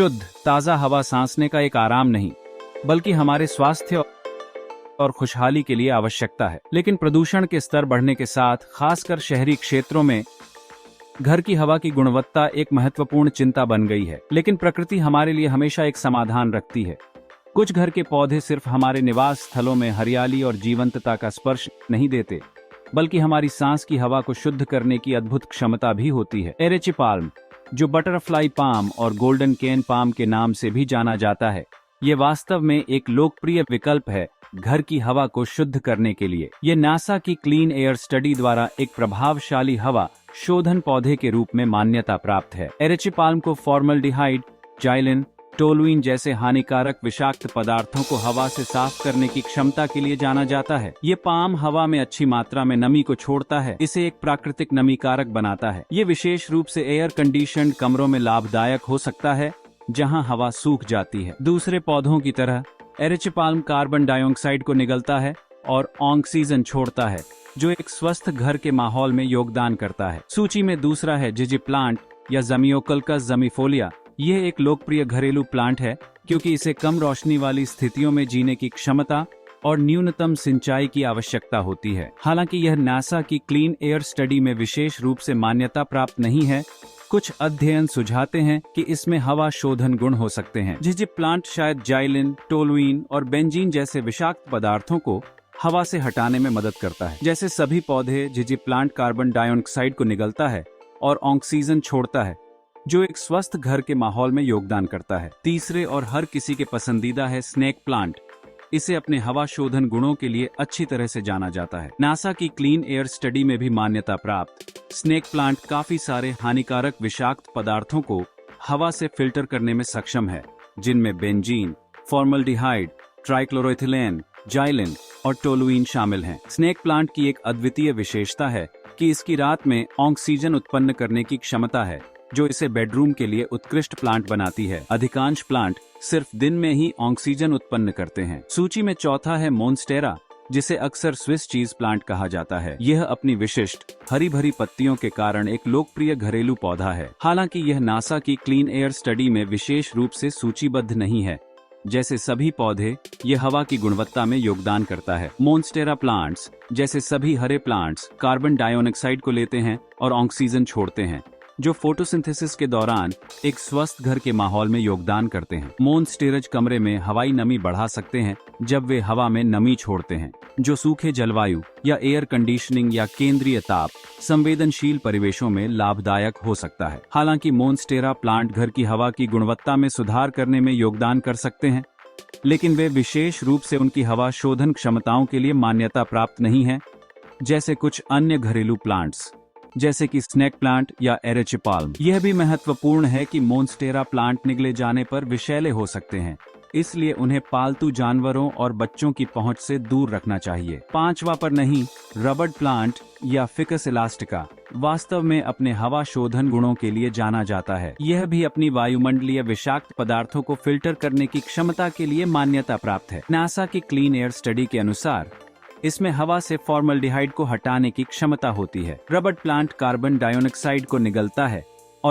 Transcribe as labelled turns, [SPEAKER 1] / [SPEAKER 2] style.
[SPEAKER 1] शुद्ध ताज़ा हवा सांसने का एक आराम नहीं, बल्कि हमारे स्वास्थ्य और खुशहाली के लिए आवश्यकता है। लेकिन प्रदूषण के स्तर बढ़ने के साथ, खासकर शहरी क्षेत्रों में, घर की हवा की गुणवत्ता एक महत्वपूर्ण चिंता बन गई है। लेकिन प्रकृति हमारे लिए हमेशा एक समाधान रखती है। कुछ घर के पौधे सिर्फ हमारे निवास स्थलों में हरियाली और जीवंतता का स्पर्श नहीं देते, बल्कि हमारी सांस की हवा को शुद्ध करने की अद्भुत क्षमता भी होती है। एरेची पाल्म, जो बटरफ्लाई पाम और गोल्डन केन पाम के नाम से भी जाना जाता है, ये वास्तव में एक लोकप्रिय विकल्प है घर की हवा को शुद्ध करने के लिए। ये नासा की क्लीन एयर स्टडी द्वारा एक प्रभावशाली हवा शोधन पौधे के रूप में मान्यता प्राप्त है। एरेची पाल्म को फॉर्मल्डिहाइड, जाइलिन, टोलुइन जैसे हानिकारक विषाक्त पदार्थों को हवा से साफ करने की क्षमता के लिए जाना जाता है। ये पाम हवा में अच्छी मात्रा में नमी को छोड़ता है, इसे एक प्राकृतिक नमीकारक बनाता है। ये विशेष रूप से एयर कंडीशन्ड कमरों में लाभदायक हो सकता है, जहां हवा सूख जाती है। दूसरे पौधों की तरह एरेची पाल्म कार्बन डाइऑक्साइड को निगलता है और ऑक्सीजन छोड़ता है, जो एक स्वस्थ घर के माहौल में योगदान करता है। सूची में दूसरा है जिजी प्लांट या ज़मिओकल्कस ज़मिफोलिया। यह एक लोकप्रिय घरेलू प्लांट है क्योंकि इसे कम रोशनी वाली स्थितियों में जीने की क्षमता और न्यूनतम सिंचाई की आवश्यकता होती है। हालांकि यह नासा की क्लीन एयर स्टडी में विशेष रूप से मान्यता प्राप्त नहीं है, कुछ अध्ययन सुझाते हैं कि इसमें हवा शोधन गुण हो सकते हैं। जिजी प्लांट शायद जाइलिन, टोलुइन और बेंजीन जैसे विषाक्त पदार्थों को हवा से हटाने में मदद करता है। जैसे सभी पौधे, जिजी प्लांट कार्बन डाइऑक्साइड को निगलता है और ऑक्सीजन छोड़ता है, जो एक स्वस्थ घर के माहौल में योगदान करता है। तीसरे और हर किसी के पसंदीदा है स्नेक प्लांट। इसे अपने हवा शोधन गुणों के लिए अच्छी तरह से जाना जाता है। नासा की क्लीन एयर स्टडी में भी मान्यता प्राप्त स्नेक प्लांट काफी सारे हानिकारक विषाक्त पदार्थों को हवा से फिल्टर करने में सक्षम है, जिनमें बेंजीन, फॉर्मल्डिहाइड, ट्राइक्लोरोइथिलीन, जाइलिन और टोलुइन शामिल हैं। स्नेक प्लांट की एक अद्वितीय विशेषता है कि इसकी रात में ऑक्सीजन उत्पन्न करने की क्षमता है, जो इसे बेडरूम के लिए उत्कृष्ट प्लांट बनाती है। अधिकांश प्लांट सिर्फ दिन में ही ऑक्सीजन उत्पन्न करते हैं। सूची में चौथा है मोन्स्टेरा, जिसे अक्सर स्विस चीज प्लांट कहा जाता है। यह अपनी विशिष्ट हरी भरी पत्तियों के कारण एक लोकप्रिय घरेलू पौधा है। हालांकि यह नासा की क्लीन एयर स्टडी में विशेष रूप से सूचीबद्ध नहीं है। जैसे सभी पौधे, यह हवा की गुणवत्ता में योगदान करता है। मोन्स्टेरा प्लांट्स, जैसे सभी हरे प्लांट्स, कार्बन डाइऑक्साइड को लेते हैं और ऑक्सीजन छोड़ते हैं, जो फोटोसिंथेसिस के दौरान एक स्वस्थ घर के माहौल में योगदान करते हैं। मोन्स्टेरज कमरे में हवाई नमी बढ़ा सकते हैं जब वे हवा में नमी छोड़ते हैं, जो सूखे जलवायु या एयर कंडीशनिंग या केंद्रीय ताप संवेदनशील परिवेशों में लाभदायक हो सकता है। हालांकि मोन्स्टेरा प्लांट घर की हवा की गुणवत्ता में सुधार करने में योगदान कर सकते हैं, लेकिन वे विशेष रूप से उनकी हवा शोधन क्षमताओं के लिए मान्यता प्राप्त नहीं है, जैसे कुछ अन्य घरेलू प्लांट्स जैसे कि स्नेक प्लांट या एरेची पाल्म। यह भी महत्वपूर्ण है कि मोन्स्टेरा प्लांट निगले जाने पर विषैले हो सकते हैं, इसलिए उन्हें पालतू जानवरों और बच्चों की पहुंच से दूर रखना चाहिए। पांचवा पर नहीं, रबड़ प्लांट या फिकस इलास्टिका वास्तव में अपने हवा शोधन गुणों के लिए जाना जाता है। यह भी अपनी वायुमंडलीय विषाक्त पदार्थों को फिल्टर करने की क्षमता के लिए मान्यता प्राप्त है। नासा की क्लीन एयर स्टडी के अनुसार इसमें हवा से फॉर्मल्डिहाइड को हटाने की क्षमता होती है। रबड़ प्लांट कार्बन डाइऑक्साइड को निगलता है